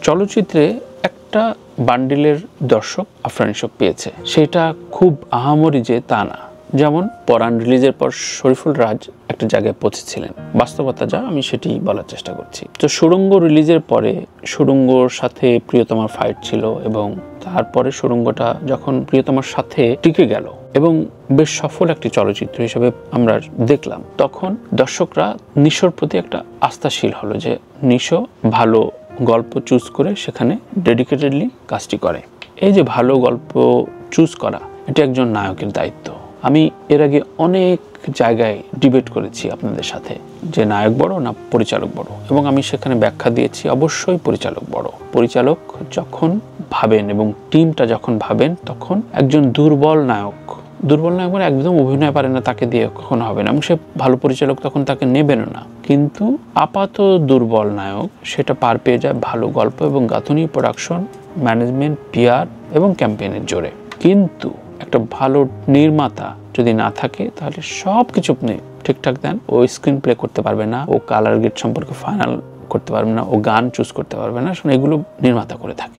চলচ্চিত্রে একটা বান্ডিলের দর্শক আফরান নিশো পেয়েছে, সেটা খুব আহামরি যে তা না। যেমন পরাণ রিলিজের পর শরীফুল রাজ একটা জায়গায় পৌঁছেছিলেন, বাস্তবতা যা আমি সেটি বলার চেষ্টা করছি। তো সুড়ঙ্গ রিলিজের পরে সুড়ঙ্গর সাথে প্রিয়তমার ফাইট ছিল, এবং তারপরে সুড়ঙ্গটা যখন প্রিয়তমার সাথে টিকে গেল এবং বেশ সফল একটি চলচ্চিত্র হিসেবে আমরা দেখলাম, তখন দর্শকরা নিশোর প্রতি একটা আস্থাশীল হলো যে নিশো ভালো গল্প চুজ করে সেখানে ডেডিকেটেডলি কাজটি করে। এই যে ভালো গল্প চুজ করা, এটা একজন নায়কের দায়িত্ব। আমি এর আগে অনেক জায়গায় ডিবেট করেছি আপনাদের সাথে যে নায়ক বড় না পরিচালক বড়, এবং আমি সেখানে ব্যাখ্যা দিয়েছি অবশ্যই পরিচালক বড়। পরিচালক যখন ভাবেন এবং টিমটা যখন ভাবেন, তখন একজন দুর্বল নায়ক মানে একদম অভিনয় পারে না, তাকে দিয়ে কখনো হবে না, এবং সে ভালো পরিচালক তখন তাকে নেবেনও না। কিন্তু আপাত দুর্বল নায়ক সেটা পার পেয়ে যায় ভালো গল্প এবং গাঁথুনি, প্রোডাকশন, ম্যানেজমেন্ট, পিআর এবং ক্যাম্পেইনের জোরে। কিন্তু একটা ভালো নির্মাতা যদি না থাকে, তাহলে সব কিছু আপনি ঠিকঠাক দেন, ও স্ক্রিন প্লে করতে পারবে না, ও কালার গ্রেড সম্পর্কে ফাইনাল করতে পারবে না, ও গান চুজ করতে পারবে না, এগুলো নির্মাতা করে থাকে।